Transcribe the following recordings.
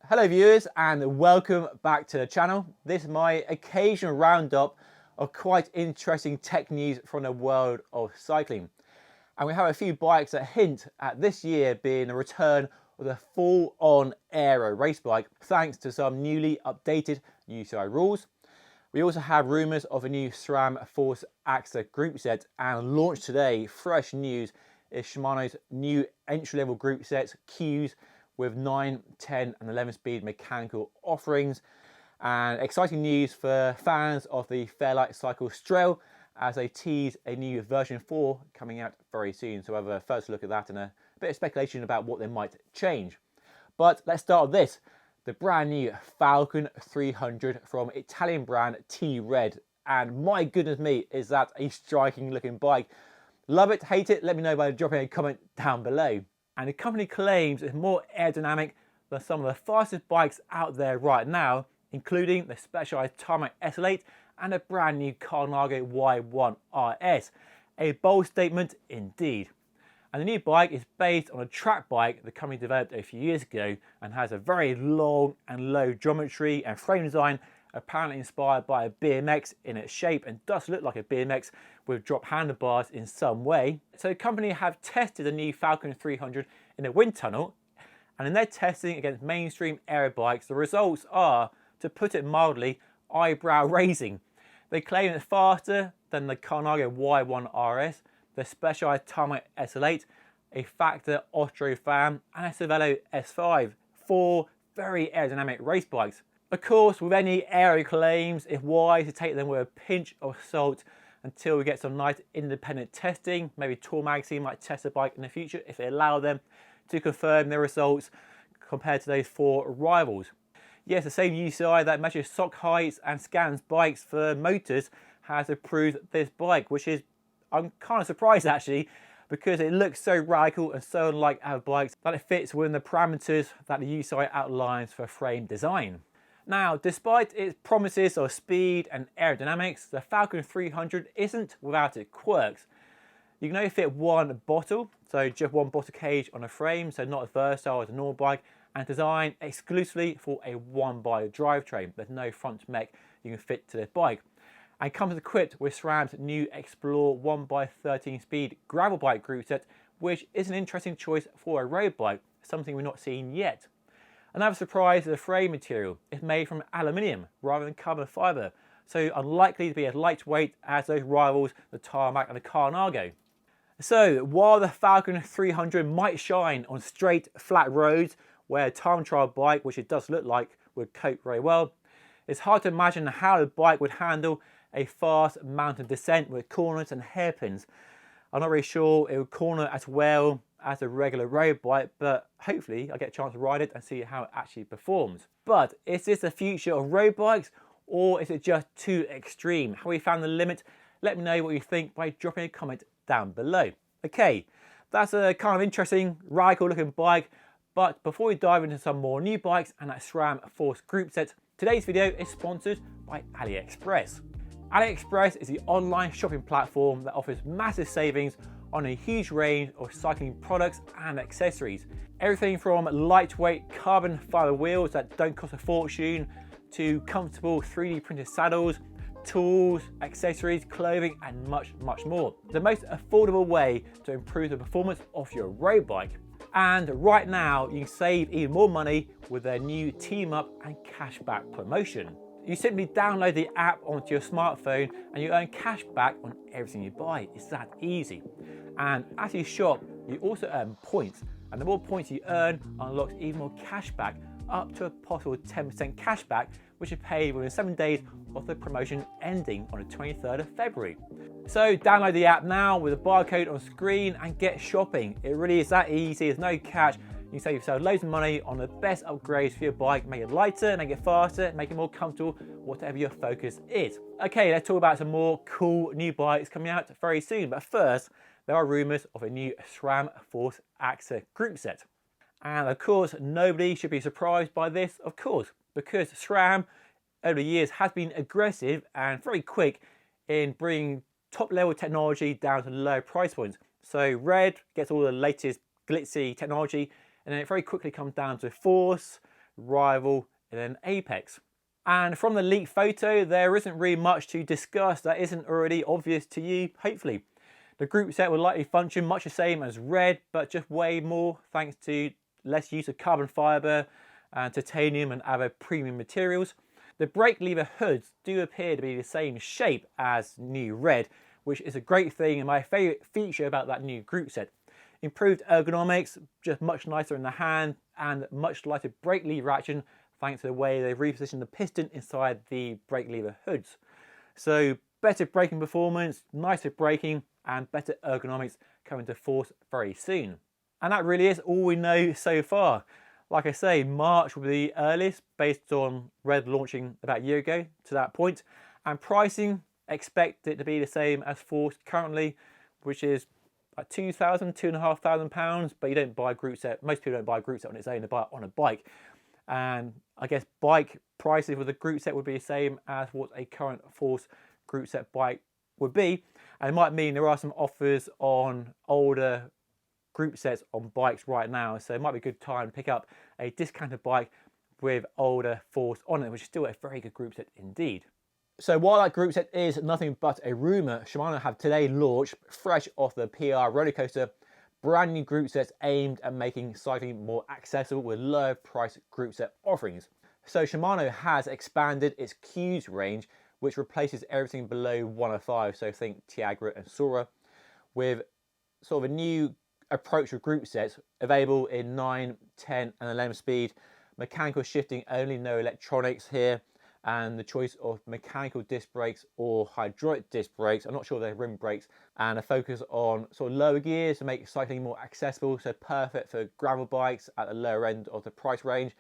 Hello viewers and welcome back to the channel. This is my occasional roundup of quite interesting tech news from the world of cycling. And we have a few bikes that hint at this year being the return of the full-on Aero race bike thanks to some newly updated UCI rules. We also have rumours of a new SRAM Force AXS group set, and launched today, fresh news, is Shimano's new entry-level group sets, CUES, with 9, 10 and 11 speed mechanical offerings. And exciting news for fans of the Fairlight cycle Strael, as they tease a new version 4 coming out very soon. So we'll have a first look at that and a bit of speculation about what they might change. But let's start with this, the brand new Falcon 300 from Italian brand T-Red. And my goodness me, is that a striking looking bike. Love it, hate it, let me know by dropping a comment down below. And the company claims it's more aerodynamic than some of the fastest bikes out there right now, including the Specialized Tarmac S8 and a brand new Carnago Y1 RS. A bold statement indeed. And the new bike is based on a track bike the company developed a few years ago and has a very long and low geometry and frame design, apparently inspired by a BMX in its shape, and does look like a BMX with drop handlebars in some way. So the company have tested the new Falcon 300 in a wind tunnel, and in their testing against mainstream aero bikes, the results are, to put it mildly, eyebrow raising. They claim it's faster than the Carnago Y1 RS, the Specialized Tarmac S8, a Factor Ostro fan, and a Cervelo S5, 4 very aerodynamic race bikes. Of course, with any aero claims, it's wise to take them with a pinch of salt until we get some nice independent testing. Maybe Tour Magazine might test a bike in the future if they allow them to confirm their results compared to those 4 rivals. Yes, the same UCI that measures sock heights and scans bikes for motors has approved this bike, which is, I'm kind of surprised actually, because it looks so radical and so unlike other bikes that it fits within the parameters that the UCI outlines for frame design. Now, despite its promises of speed and aerodynamics, the Falcon 300 isn't without its quirks. You can only fit one bottle, so just one bottle cage on a frame, so not as versatile as a normal bike, and designed exclusively for a 1x drivetrain. There's no front mech you can fit to this bike. And comes equipped with SRAM's new Explore 1x13 speed gravel bike group set, which is an interesting choice for a road bike, something we've not seen yet. Another surprise is the frame material. It's made from aluminium rather than carbon fibre, so unlikely to be as lightweight as those rivals, the Tarmac and the Carnago. So while the Falcon 300 might shine on straight, flat roads where a time trial bike, which it does look like, would cope very well, it's hard to imagine how the bike would handle a fast mountain descent with corners and hairpins. I'm not really sure it would corner as well as a regular road bike, but hopefully I get a chance to ride it and see how it actually performs. But is this the future of road bikes, or is it just too extreme? Have we found the limit? Let me know what you think by dropping a comment down below. Okay, that's a kind of interesting, radical looking bike, but before we dive into some more new bikes and that SRAM Force group set, today's video is sponsored by AliExpress. AliExpress is the online shopping platform that offers massive savings on a huge range of cycling products and accessories. Everything from lightweight carbon fibre wheels that don't cost a fortune, to comfortable 3D printed saddles, tools, accessories, clothing and much more. The most affordable way to improve the performance of your road bike. And right now you can save even more money with their new Team Up and Cashback promotion. You simply download the app onto your smartphone and you earn cash back on everything you buy. It's that easy. And as you shop, you also earn points. And the more points you earn unlocks even more cash back, up to a possible 10% cash back, which is paid within 7 days of the promotion ending on the 23rd of February. So download the app now with the barcode on screen and get shopping. It really is that easy, there's no catch. You can save yourself loads of money on the best upgrades for your bike, make it lighter, make it faster, make it more comfortable, whatever your focus is. Okay, let's talk about some more cool new bikes coming out very soon. But first, there are rumours of a new SRAM Force AXS group set. And of course, nobody should be surprised by this, of course, because SRAM over the years has been aggressive and very quick in bringing top level technology down to low price points. So Red gets all the latest glitzy technology, and then it very quickly comes down to Force, rival in an apex. And from the leaked photo, there isn't really much to discuss that isn't already obvious to you, hopefully. The group set will likely function much the same as Red, but just way more thanks to less use of carbon fibre and titanium and other premium materials. The brake lever hoods do appear to be the same shape as new Red, which is a great thing and my favourite feature about that new group set. Improved ergonomics, just much nicer in the hand, and much lighter brake lever action thanks to the way they've repositioned the piston inside the brake lever hoods. So better braking performance, nicer braking, and better ergonomics coming to force very soon. And that really is all we know so far. Like I say, March will be the earliest based on Red launching about a year ago to that point. And pricing, expect it to be the same as Force currently, which is like £2,000, £2,500, but you don't buy a group set. Most people don't buy a group set on its own, they buy it on a bike. And I guess bike prices with a group set would be the same as what a current Force group set bike would be. And it might mean there are some offers on older group sets on bikes right now, so it might be a good time to pick up a discounted bike with older Force on it, which is still a very good group set indeed. So while that group set is nothing but a rumour, Shimano have today launched, fresh off the PR rollercoaster, brand new group sets aimed at making cycling more accessible with lower price group set offerings. So Shimano has expanded its CUES range, which replaces everything below 105, so think Tiagra and Sora, with sort of a new approach of group sets available in 9, 10 and 11 speed, mechanical shifting only, no electronics here, and the choice of mechanical disc brakes or hydraulic disc brakes. I'm not sure they're rim brakes, and a focus on sort of lower gears to make cycling more accessible, so perfect for gravel bikes at the lower end of the price range,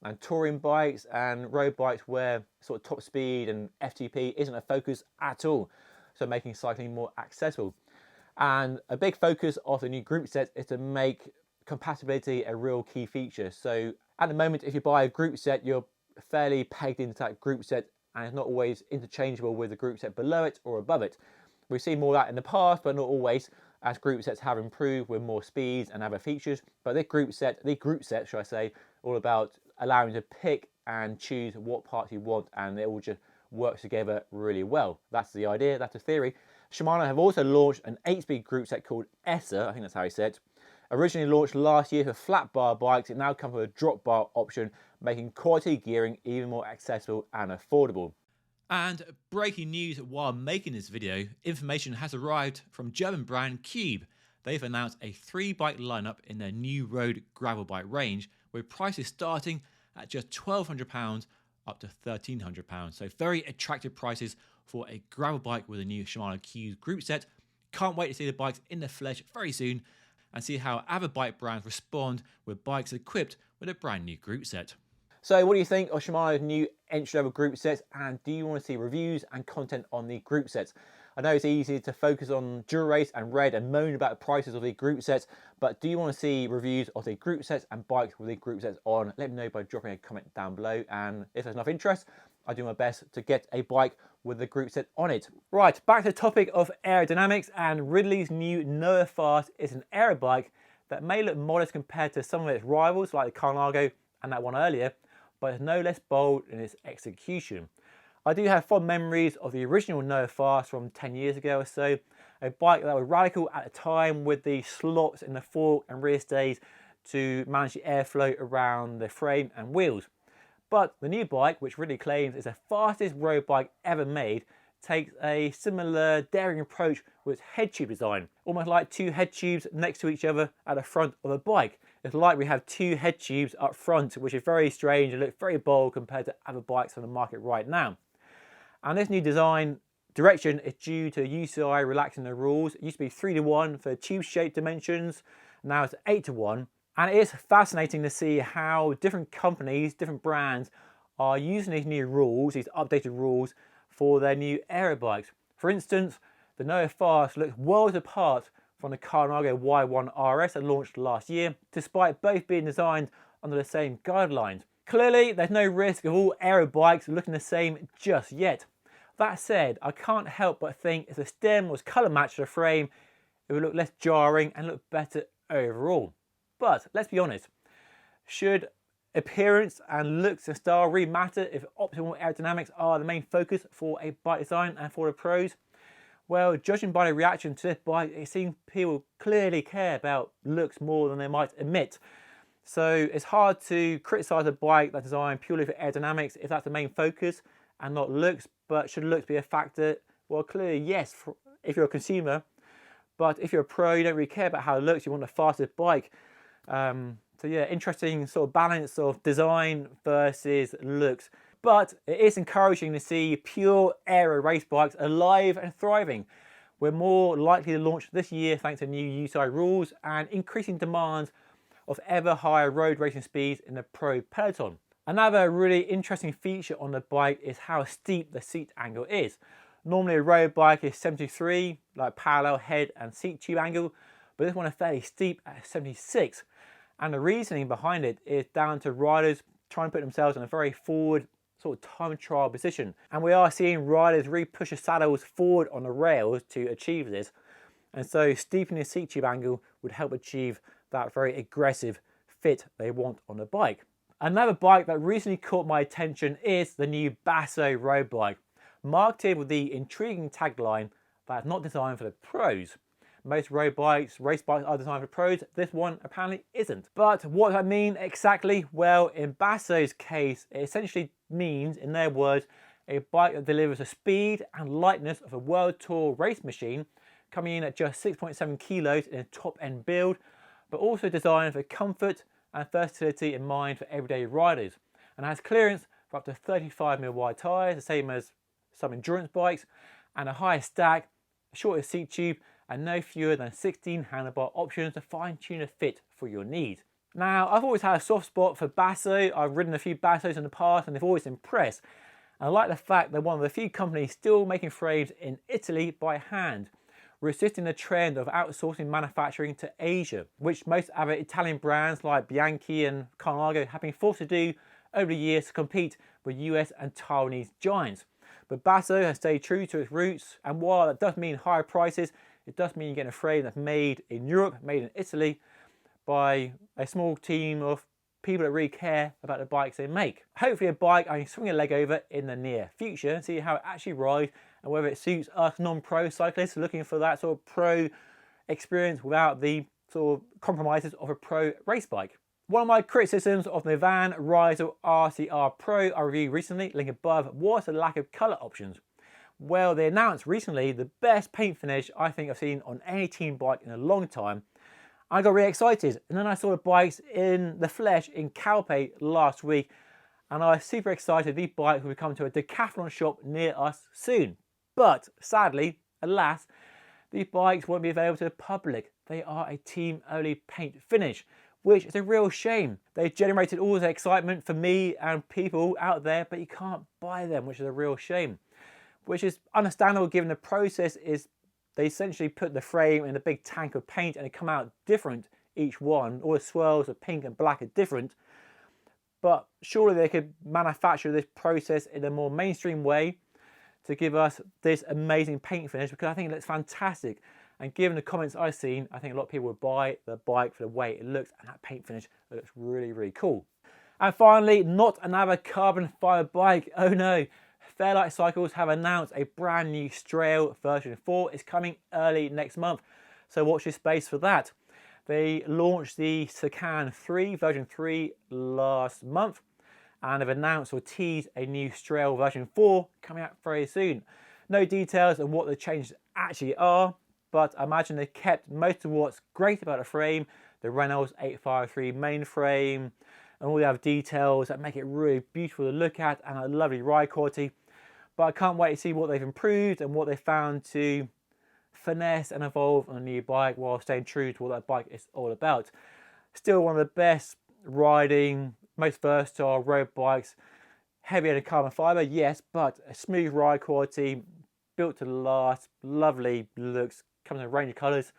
and touring bikes and road bikes where sort of top speed and FTP isn't a focus at all, so making cycling more accessible. And a big focus of the new group set is to make compatibility a real key feature. So at the moment, if you buy a group set, you're fairly pegged into that group set, and it's not always interchangeable with the group set below it or above it. We've seen more of that in the past, but not always, as group sets have improved with more speeds and other features. But the group set, should I say, all about allowing you to pick and choose what parts you want, and it all just works together really well. That's the idea, that's the theory. Shimano have also launched an 8-speed group set called ESSA, I think that's how you say it. Originally launched last year for flat bar bikes, it now comes with a drop bar option, making quality gearing even more accessible and affordable. And breaking news while making this video, information has arrived from German brand Cube. They've announced a 3-bike lineup in their new road gravel bike range, with prices starting at just £1,200 up to £1,300. So very attractive prices for a gravel bike with a new Shimano CUES group set. Can't wait to see the bikes in the flesh very soon and see how other bike brands respond with bikes equipped with a brand new group set. So what do you think of Shimano's new entry-level group sets, and do you want to see reviews and content on the group sets? I know it's easy to focus on Dura-Race and Red and moan about the prices of the group sets, but do you want to see reviews of the group sets and bikes with the group sets on? Let me know by dropping a comment down below, and if there's enough interest, I do my best to get a bike with the group set on it. Right, back to the topic of aerodynamics, and Ridley's new Noah Fast is an aero bike that may look modest compared to some of its rivals like the Carnago and that one earlier, but it's no less bold in its execution. I do have fond memories of the original Noah Fast from 10 years ago or so, a bike that was radical at the time with the slots in the fork and rear stays to manage the airflow around the frame and wheels. But the new bike, which Ridley claims is the fastest road bike ever made, takes a similar daring approach with its head tube design, almost like 2 head tubes next to each other at the front of a bike. It's like we have 2 head tubes up front, which is very strange and looks very bold compared to other bikes on the market right now. And this new design direction is due to UCI relaxing the rules. It used to be 3:1 for tube shape dimensions, now it's 8:1. And it is fascinating to see how different companies, different brands are using these new rules, these updated rules, for their new aero bikes. For instance, the Noah Fast looks worlds apart from the Carnago Y1 RS that launched last year, despite both being designed under the same guidelines. Clearly, there's no risk of all aero bikes looking the same just yet. That said, I can't help but think if the stem was colour matched to the frame, it would look less jarring and look better overall. But let's be honest, should appearance and looks and style really matter, if optimal aerodynamics are the main focus for a bike design and for the pros, well, judging by the reaction to this bike, it seems people clearly care about looks more than they might admit. So it's hard to criticise a bike that's designed purely for aerodynamics if that's the main focus and not looks. But should looks be a factor? Well, clearly yes, if you're a consumer. But if you're a pro, you don't really care about how it looks. You want the fastest bike. So yeah, interesting sort of balance of design versus looks. But it is encouraging to see pure aero race bikes alive and thriving. We're more likely to launch this year thanks to new UCI rules and increasing demands of ever higher road racing speeds in the pro peloton. Another really interesting feature on the bike is how steep the seat angle is. Normally a road bike is 73, like parallel head and seat tube angle, but this one is fairly steep at 76. And the reasoning behind it is down to riders trying to put themselves in a very forward sort of time trial position. And we are seeing riders really push the saddles forward on the rails to achieve this. And so steepening the seat tube angle would help achieve that very aggressive fit they want on the bike. Another bike that recently caught my attention is the new Basso road bike, marketed with the intriguing tagline that's not designed for the pros. Most road bikes, race bikes are designed for pros. This one apparently isn't. But what does that mean exactly? Well, in Basso's case, it essentially means, in their words, a bike that delivers the speed and lightness of a World Tour race machine, coming in at just 6.7 kilos in a top-end build, but also designed for comfort and versatility in mind for everyday riders, and has clearance for up to 35mm wide tyres, the same as some endurance bikes, and a higher stack, a shorter seat tube, and no fewer than 16 handlebar options to fine-tune a fit for your needs. Now, I've always had a soft spot for Basso. I've ridden a few Bassos in the past and they've always impressed. And I like the fact they're one of the few companies still making frames in Italy by hand, resisting the trend of outsourcing manufacturing to Asia, which most other Italian brands like Bianchi and Carnago have been forced to do over the years to compete with US and Taiwanese giants. But Basso has stayed true to its roots, and while that does mean higher prices, it does mean you're getting a frame that's made in Europe, made in Italy, by a small team of people that really care about the bikes they make. Hopefully a bike I can swing a leg over in the near future and see how it actually rides and whether it suits us non-pro cyclists looking for that sort of pro experience without the sort of compromises of a pro race bike. One of my criticisms of the Van Rysel RCR Pro I reviewed recently, link above, was the lack of colour options. Well, they announced recently the best paint finish I think I've seen on any team bike in a long time. I got really excited, and then I saw the bikes in the flesh in Calpe last week, and I was super excited these bikes will be coming to a decathlon shop near us soon. But sadly, alas, these bikes won't be available to the public. They are a team-only paint finish, which is a real shame. They generated all the excitement for me and people out there, but you can't buy them, which is a real shame. Which is understandable given the process is they essentially put the frame in a big tank of paint and they come out different each one. All the swirls of pink and black are different. But surely they could manufacture this process in a more mainstream way to give us this amazing paint finish, because I think it looks fantastic. And given the comments I've seen, I think a lot of people would buy the bike for the way it looks, and that paint finish looks really, really cool. And finally, not another carbon fibre bike. Oh no. Fairlight Cycles have announced a brand new Strael version 4 is coming early next month, so watch this space for that. They launched the Sacan 3 version 3 last month, and have announced or teased a new Strael version 4 coming out very soon. No details on what the changes actually are, but I imagine they kept most of what's great about the frame, the Reynolds 853 mainframe, and all the other details that make it really beautiful to look at and a lovely ride quality. But I can't wait to see what they've improved and what they found to finesse and evolve on a new bike while staying true to what that bike is all about. Still one of the best riding, most versatile road bikes. Heavier than carbon fibre, yes, but a smooth ride quality, built to last, lovely looks, comes in a range of colours.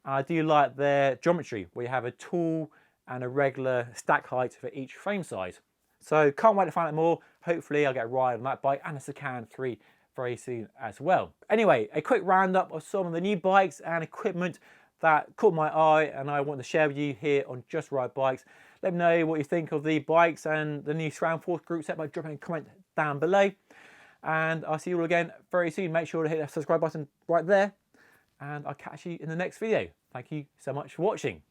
And I do like their geometry, where you have a tall and a regular stack height for each frame size. So can't wait to find out more. Hopefully I'll get a ride on that bike and the Sacan 3 very soon as well. Anyway, a quick roundup of some of the new bikes and equipment that caught my eye and I want to share with you here on Just Ride Bikes. Let me know what you think of the bikes and the new SRAM Force group set by dropping a comment down below. And I'll see you all again very soon. Make sure to hit that subscribe button right there. And I'll catch you in the next video. Thank you so much for watching.